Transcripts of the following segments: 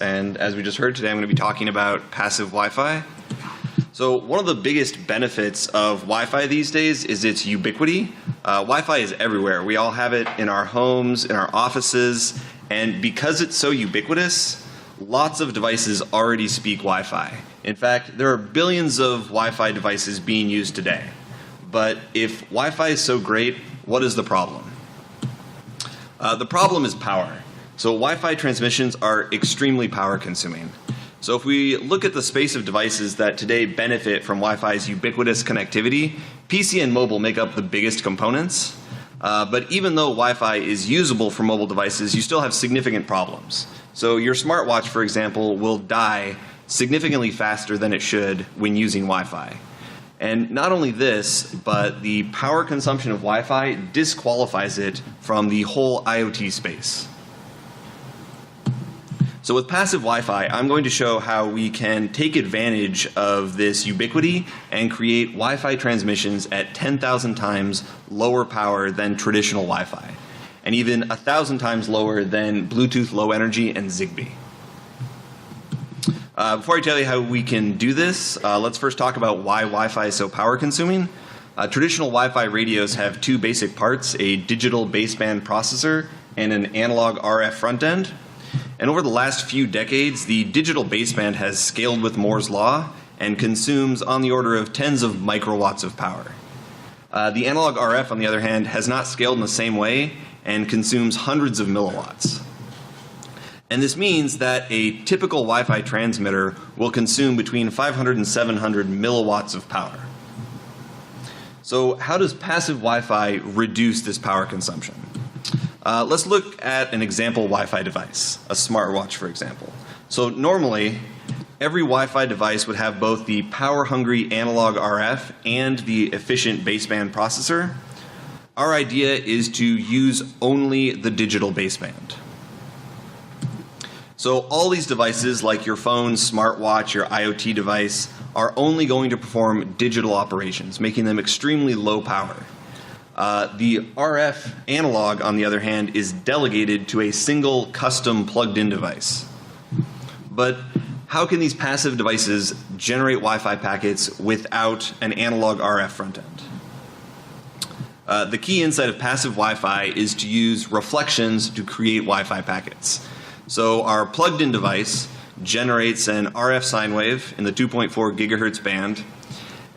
and as we just heard today, I'm going to be talking about passive Wi-Fi. So one of the biggest benefits of Wi-Fi these days is its ubiquity. Wi-Fi is everywhere. We all have it in our homes, in our offices, and because it's so ubiquitous, lots of devices already speak Wi-Fi. In fact, there are billions of Wi-Fi devices being used today. But if Wi-Fi is so great, what is the problem? The problem is power. So Wi-Fi transmissions are extremely power consuming. So if we look at the space of devices that today benefit from Wi-Fi's ubiquitous connectivity, PC and mobile make up the biggest components. But even though Wi-Fi is usable for mobile devices, you still have significant problems. So your smartwatch, for example, will die significantly faster than it should when using Wi-Fi. And not only this, but the power consumption of Wi-Fi disqualifies it from the whole IoT space. So with passive Wi-Fi, I'm going to show how we can take advantage of this ubiquity and create Wi-Fi transmissions at 10,000 times lower power than traditional Wi-Fi, and even 1,000 times lower than Bluetooth Low Energy and Zigbee. Before I tell you how we can do this, let's first talk about why Wi-Fi is so power consuming. Traditional Wi-Fi radios have two basic parts, a digital baseband processor and an analog RF front end. And over the last few decades, the digital baseband has scaled with Moore's law and consumes on the order of tens of microwatts of power. The analog RF, on the other hand, has not scaled in the same way and consumes hundreds of milliwatts. And this means that a typical Wi-Fi transmitter will consume between 500 and 700 milliwatts of power. So how does passive Wi-Fi reduce this power consumption? Let's look at an example Wi-Fi device, a smartwatch, for example. So normally, every Wi-Fi device would have both the power-hungry analog RF and the efficient baseband processor. Our idea is to use only the digital baseband. So all these devices, like your phone, smartwatch, your IoT device, are only going to perform digital operations, making them extremely low power. The RF analog, on the other hand, is delegated to a single custom plugged-in device. But how can these passive devices generate Wi-Fi packets without an analog RF front end? The key insight of passive Wi-Fi is to use reflections to create Wi-Fi packets. So our plugged-in device generates an RF sine wave in the 2.4 gigahertz band,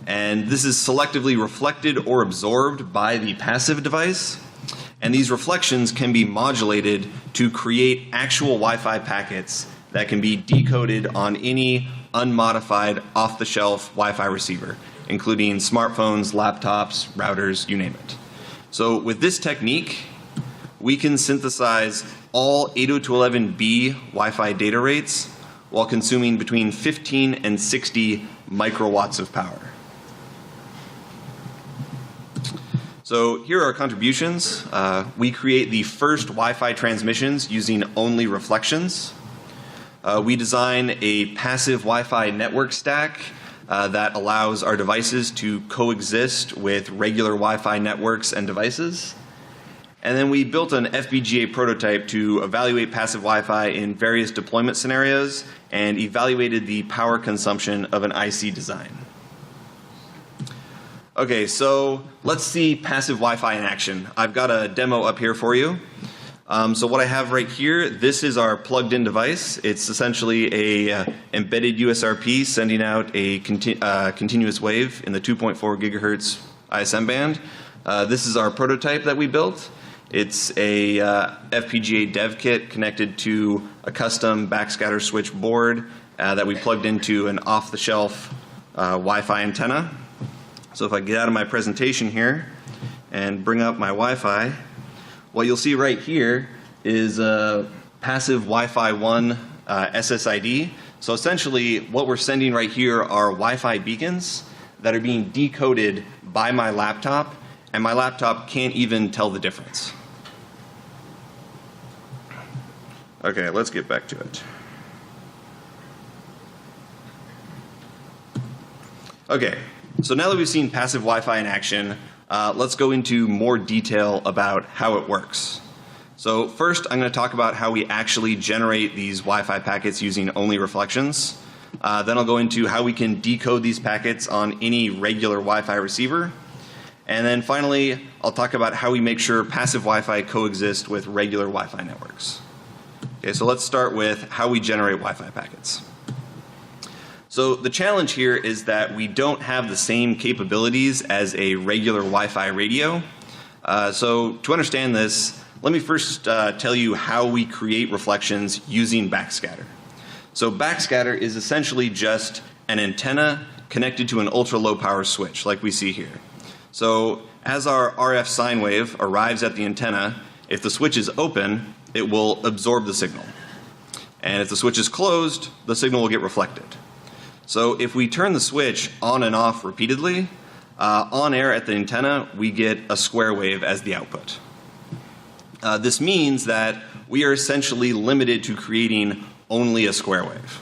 and this is selectively reflected or absorbed by the passive device. And these reflections can be modulated to create actual Wi-Fi packets that can be decoded on any unmodified, off-the-shelf Wi-Fi receiver, including smartphones, laptops, routers, you name it. So with this technique, we can synthesize all 802.11b Wi-Fi data rates while consuming between 15 and 60 microwatts of power. So here are our contributions. We create the first Wi-Fi transmissions using only reflections. We design a passive Wi-Fi network stack that allows our devices to coexist with regular Wi-Fi networks and devices. And then we built an FPGA prototype to evaluate passive Wi-Fi in various deployment scenarios and evaluated the power consumption of an IC design. Okay, so let's see passive Wi-Fi in action. I've got a demo up here for you. So what I have right here, this is our plugged-in device. It's essentially a embedded USRP sending out a continuous wave in the 2.4 gigahertz ISM band. This is our prototype that we built. It's a FPGA dev kit connected to a custom backscatter switch board that we plugged into an off-the-shelf Wi-Fi antenna. So if I get out of my presentation here and bring up my Wi-Fi, what you'll see right here is a passive Wi-Fi 1 SSID. So essentially what we're sending right here are Wi-Fi beacons that are being decoded by my laptop, and my laptop can't even tell the difference. Okay, let's get back to it. Okay, so now that we've seen passive Wi-Fi in action, let's go into more detail about how it works. So first, I'm going to talk about how we actually generate these Wi-Fi packets using only reflections. Then I'll go into how we can decode these packets on any regular Wi-Fi receiver. And then finally, I'll talk about how we make sure passive Wi-Fi coexist with regular Wi-Fi networks. Okay, so let's start with how we generate Wi-Fi packets. So the challenge here is that we don't have the same capabilities as a regular Wi-Fi radio. So to understand this, let me first tell you how we create reflections using backscatter. So backscatter is essentially just an antenna connected to an ultra low power switch like we see here. So as our RF sine wave arrives at the antenna, if the switch is open, it will absorb the signal. And if the switch is closed, the signal will get reflected. So if we turn the switch on and off repeatedly, on air at the antenna, we get a square wave as the output. This means that we are essentially limited to creating only a square wave.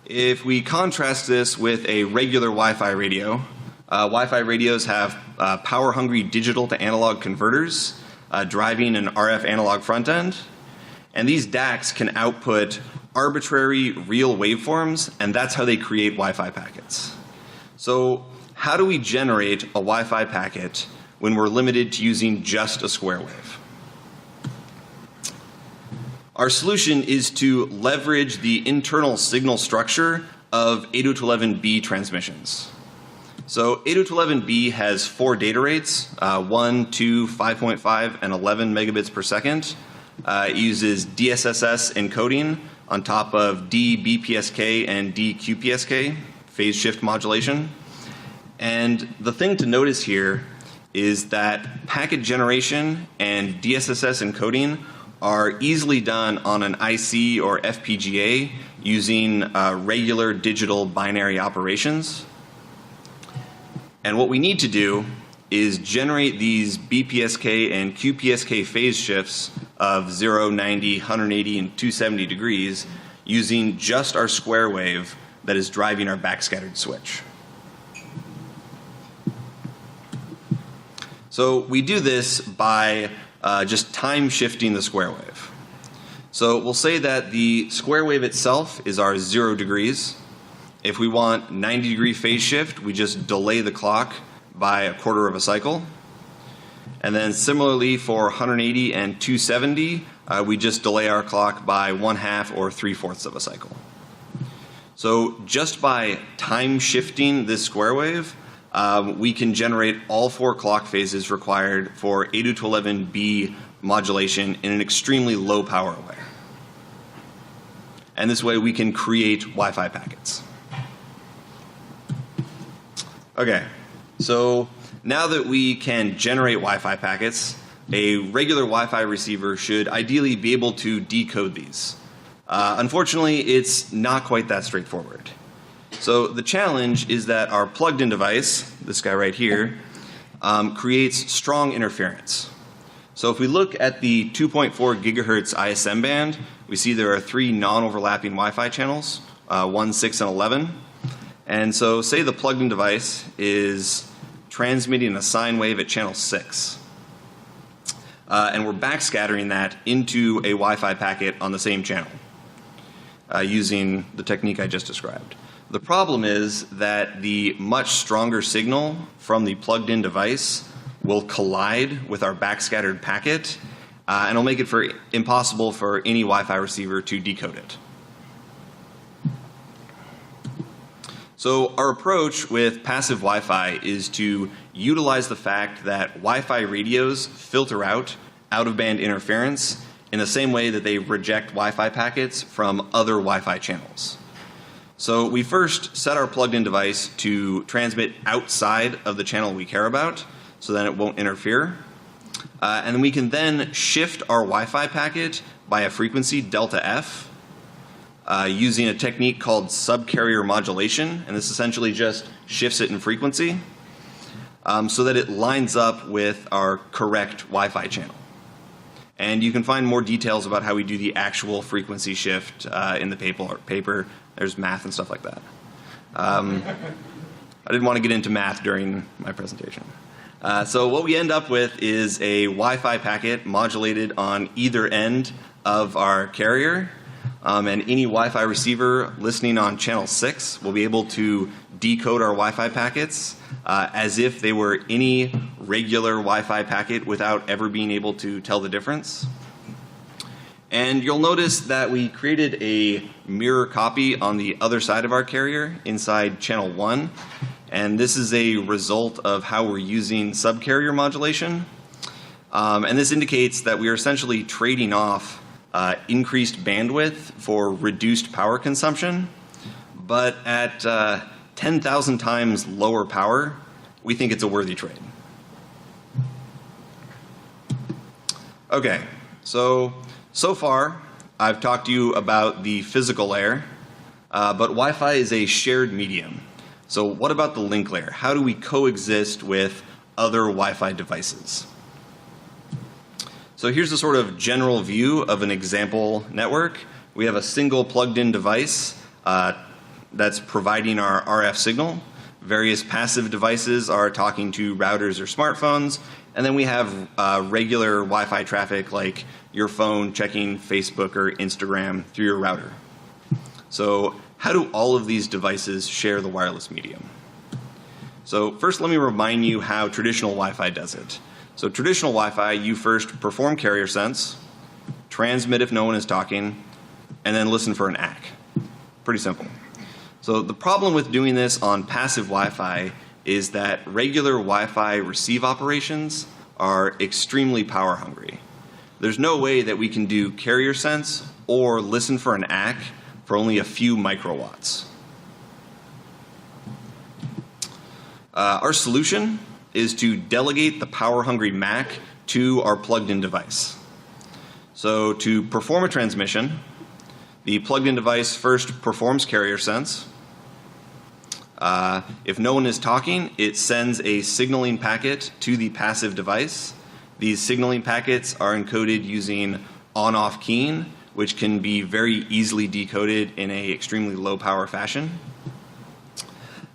If we contrast this with a regular Wi-Fi radio, Wi-Fi radios have power-hungry digital-to-analog converters driving an RF analog front end. And these DACs can output arbitrary real waveforms, and that's how they create Wi-Fi packets. So how do we generate a Wi-Fi packet when we're limited to using just a square wave? Our solution is to leverage the internal signal structure of 802.11b transmissions. So 802.11b has 4 data rates, 1, 2, 5.5, and 11 megabits per second. It uses DSSS encoding on top of DBPSK and DQPSK, phase shift modulation. And the thing to notice here is that packet generation and DSSS encoding are easily done on an IC or FPGA using regular digital binary operations. And what we need to do is generate these BPSK and QPSK phase shifts of 0, 90, 180, and 270 degrees using just our square wave that is driving our backscattered switch. So we do this by just time shifting the square wave. So we'll say that the square wave itself is our 0 degrees. If we want 90 degree phase shift, we just delay the clock by 1/4 of a cycle. And then similarly for 180 and 270, we just delay our clock by 1/2 or 3/4 of a cycle. So just by time shifting this square wave, we can generate all 4 clock phases required for 802.11b modulation in an extremely low power way. And this way we can create Wi-Fi packets. Okay, so now that we can generate Wi-Fi packets, a regular Wi-Fi receiver should ideally be able to decode these. Unfortunately, it's not quite that straightforward. So the challenge is that our plugged-in device, this guy right here, creates strong interference. So if we look at the 2.4 gigahertz ISM band, we see there are 3 non-overlapping Wi-Fi channels, 1, 6, and 11. And so say the plugged-in device is transmitting a sine wave at channel 6. And we're backscattering that into a Wi-Fi packet on the same channel using the technique I just described. The problem is that the much stronger signal from the plugged-in device will collide with our backscattered packet, and it'll make it impossible for any Wi-Fi receiver to decode it. So our approach with passive Wi-Fi is to utilize the fact that Wi-Fi radios filter out-of-band interference in the same way that they reject Wi-Fi packets from other Wi-Fi channels. So we first set our plugged-in device to transmit outside of the channel we care about, so then it won't interfere. And then we can then shift our Wi-Fi packet by a frequency, delta F, using a technique called subcarrier modulation. And this essentially just shifts it in frequency so that it lines up with our correct Wi-Fi channel. And you can find more details about how we do the actual frequency shift in the paper. There's math and stuff like that. I didn't want to get into math during my presentation. So what we end up with is a Wi-Fi packet modulated on either end of our carrier. And any Wi-Fi receiver listening on channel 6 will be able to decode our Wi-Fi packets as if they were any regular Wi-Fi packet without ever being able to tell the difference. And you'll notice that we created a mirror copy on the other side of our carrier inside channel 1. And this is a result of how we're using subcarrier modulation. And this indicates that we are essentially trading off increased bandwidth for reduced power consumption. But at 10,000 times lower power, we think it's a worthy trade. Okay, so far I've talked to you about the physical layer, but Wi-Fi is a shared medium. So what about the link layer? How do we coexist with other Wi-Fi devices? So here's a sort of general view of an example network. We have a single plugged-in device that's providing our RF signal. Various passive devices are talking to routers or smartphones. And then we have regular Wi-Fi traffic like your phone checking Facebook or Instagram through your router. So how do all of these devices share the wireless medium? So first let me remind you how traditional Wi-Fi does it. So traditional Wi-Fi, you first perform carrier sense, transmit if no one is talking, and then listen for an ACK. Pretty simple. So the problem with doing this on passive Wi-Fi is that regular Wi-Fi receive operations are extremely power hungry. There's no way that we can do carrier sense or listen for an ACK for only a few microwatts. Our solution is to delegate the power-hungry MAC to our plugged-in device. So to perform a transmission, the plugged-in device first performs carrier sense. If no one is talking, it sends a signaling packet to the passive device. These signaling packets are encoded using on-off keying, which can be very easily decoded in an extremely low-power fashion.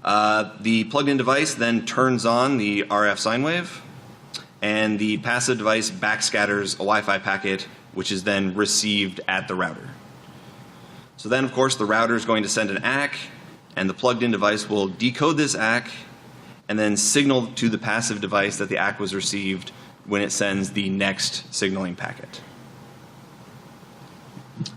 The plugged-in device then turns on the RF sine wave, and the passive device backscatters a Wi-Fi packet, which is then received at the router. So then, of course, the router is going to send an ACK, and the plugged-in device will decode this ACK and then signal to the passive device that the ACK was received when it sends the next signaling packet.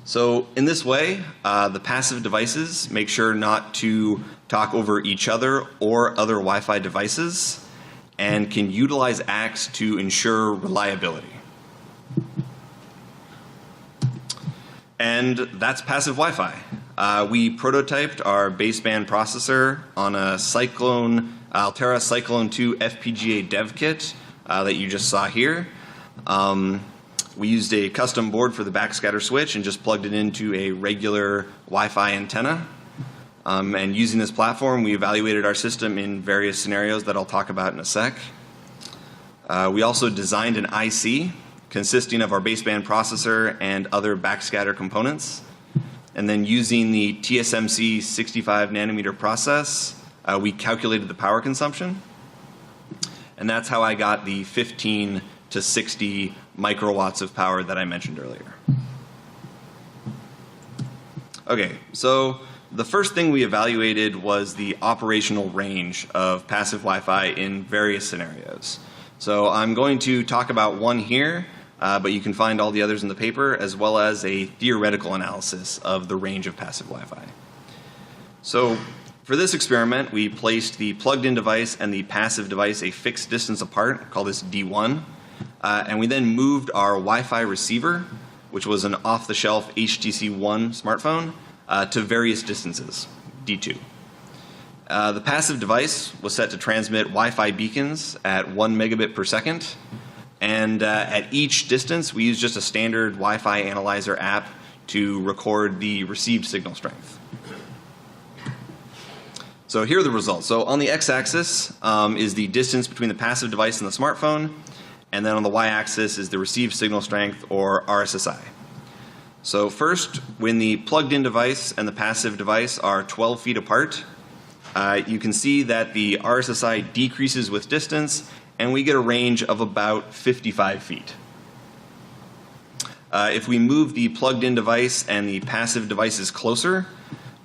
So in this way, the passive devices make sure not to talk over each other or other Wi-Fi devices and can utilize ACKs to ensure reliability. And that's passive Wi-Fi. We prototyped our baseband processor on a Altera Cyclone 2 FPGA dev kit that you just saw here. We used a custom board for the backscatter switch and just plugged it into a regular Wi-Fi antenna. And using this platform, we evaluated our system in various scenarios that I'll talk about in a sec. We also designed an IC consisting of our baseband processor and other backscatter components. And then using the TSMC 65 nanometer process, we calculated the power consumption. And that's how I got the 15 to 60 microwatts of power that I mentioned earlier. Okay, so the first thing we evaluated was the operational range of passive Wi-Fi in various scenarios. So I'm going to talk about one here, but you can find all the others in the paper, as well as a theoretical analysis of the range of passive Wi-Fi. So for this experiment, we placed the plugged-in device and the passive device a fixed distance apart, call this D1, and we then moved our Wi-Fi receiver, which was an off-the-shelf HTC One smartphone, to various distances, D2. The passive device was set to transmit Wi-Fi beacons at 1 megabit per second, and at each distance we used just a standard Wi-Fi analyzer app to record the received signal strength. So here are the results. So on the x-axis is the distance between the passive device and the smartphone, and then on the y-axis is the received signal strength, or RSSI. So first, when the plugged-in device and the passive device are 12 feet apart, you can see that the RSSI decreases with distance and we get a range of about 55 feet. If we move the plugged-in device and the passive devices closer,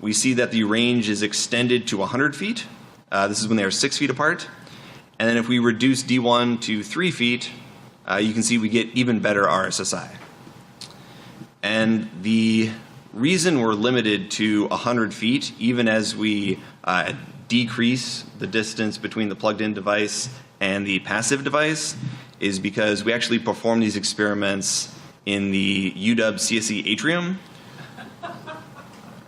we see that the range is extended to 100 feet. This is when they are 6 feet apart. And then if we reduce D1 to 3 feet, you can see we get even better RSSI. And the reason we're limited to 100 feet, even as we decrease the distance between the plugged-in device and the passive device, is because we actually perform these experiments in the UW CSE atrium.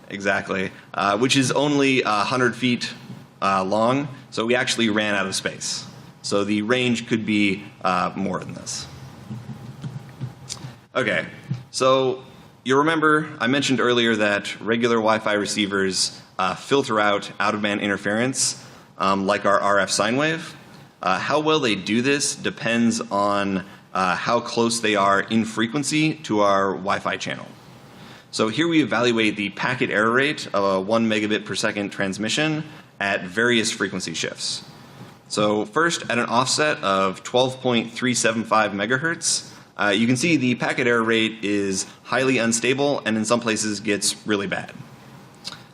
Exactly, which is only 100 feet long, so we actually ran out of space. So the range could be more than this. Okay, so you remember I mentioned earlier that regular Wi-Fi receivers filter out-of-band interference like our RF sine wave. How well they do this depends on how close they are in frequency to our Wi-Fi channel. So here we evaluate the packet error rate of a 1 megabit per second transmission at various frequency shifts. So first, at an offset of 12.375 megahertz, you can see the packet error rate is highly unstable and in some places gets really bad.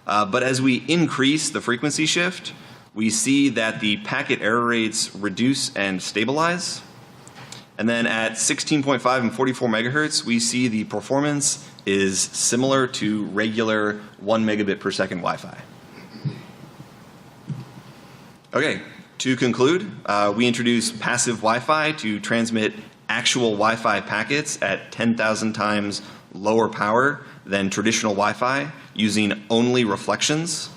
But as we increase the frequency shift, we see that the packet error rates reduce and stabilize. And then at 16.5 and 44 megahertz, we see the performance is similar to regular 1 megabit per second Wi-Fi. Okay, to conclude, we introduce passive Wi-Fi to transmit actual Wi-Fi packets at 10,000 times lower power than traditional Wi-Fi using only reflections.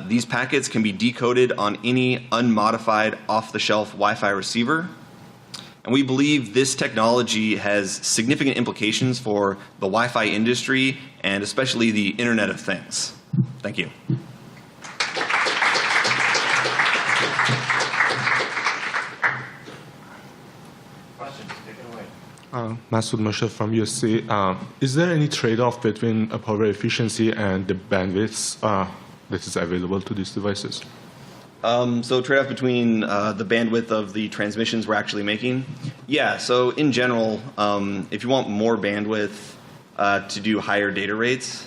These packets can be decoded on any unmodified off-the-shelf Wi-Fi receiver. And we believe this technology has significant implications for the Wi-Fi industry and especially the Internet of Things. Thank you. Questions? Take it away. Masoud Moshe from USC. Is there any trade-off between power efficiency and the bandwidth that is available to these devices? So trade-off between the bandwidth of the transmissions we're actually making? Yeah, so in general, if you want more bandwidth to do higher data rates,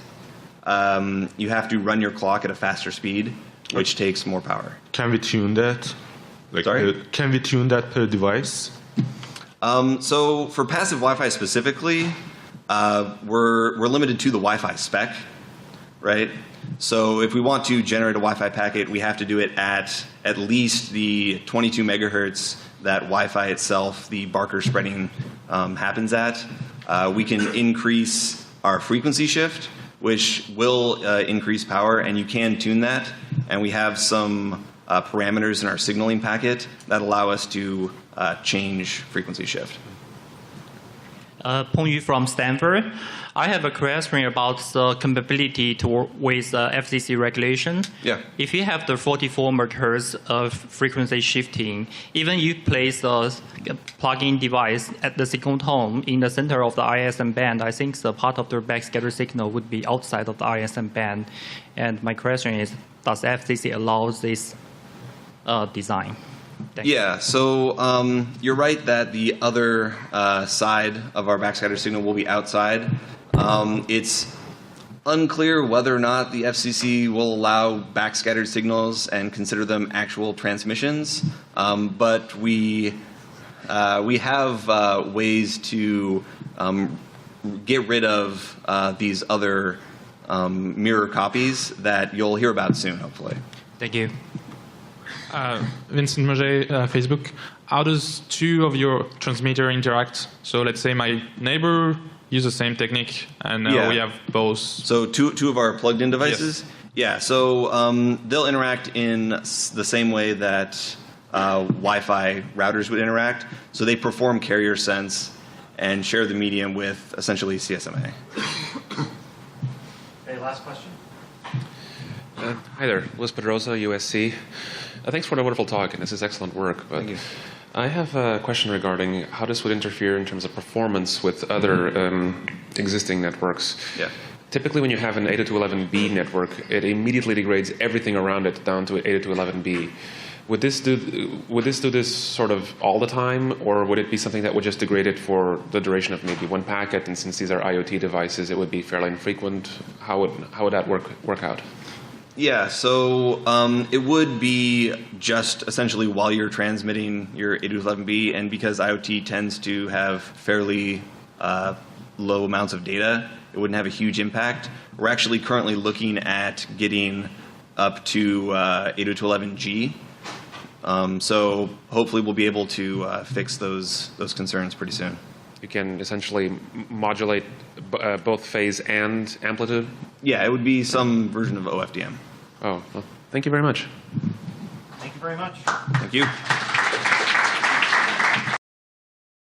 you have to run your clock at a faster speed, which takes more power. Can we tune that? Sorry? Can we tune that per device? So for passive Wi-Fi specifically, we're limited to the Wi-Fi spec, right? So if we want to generate a Wi-Fi packet, we have to do it at least the 22 megahertz that Wi-Fi itself, the Barker spreading, happens at. We can increase our frequency shift, which will increase power, and you can tune that. And we have some parameters in our signaling packet that allow us to change frequency shift. Peng Yu from Stanford. I have a question about the compatibility with FCC regulation. Yeah. If you have the 44 megahertz of frequency shifting, even you place a plug-in device at the signal tone in the center of the ISM band, I think the part of the backscatter signal would be outside of the ISM band. And my question is, does FCC allow this design? Yeah, so you're right that the other side of our backscatter signal will be outside. It's unclear whether or not the FCC will allow backscattered signals and consider them actual transmissions, but we have ways to get rid of these other mirror copies that you'll hear about soon, hopefully. Thank you. Vincent Moget, Facebook. How does two of your transmitter interact? So let's say my neighbor use the same technique, and we have both. So two of our plugged-in devices? Yes. Yeah, so they'll interact in the same way that Wi-Fi routers would interact. So they perform carrier sense and share the medium with essentially CSMA. Okay, last question. Hi there, Luis Pedrosa, USC. Thanks for the wonderful talk, and this is excellent work. But Thank you. I have a question regarding how this would interfere in terms of performance with other existing networks. Yeah. Typically, when you have an 802.11b network, it immediately degrades everything around it down to 802.11b. Would this do this sort of all the time, or would it be something that would just degrade it for the duration of maybe one packet? And since these are IoT devices, it would be fairly infrequent. How would that work out? Yeah, so it would be just essentially while you're transmitting your 802.11b, and because IoT tends to have fairly low amounts of data, it wouldn't have a huge impact. We're actually currently looking at getting up to 802.11g. So hopefully we'll be able to fix those concerns pretty soon. You can essentially modulate both phase and amplitude? Yeah, it would be some version of OFDM. Oh, well, thank you very much. Thank you very much. Thank you.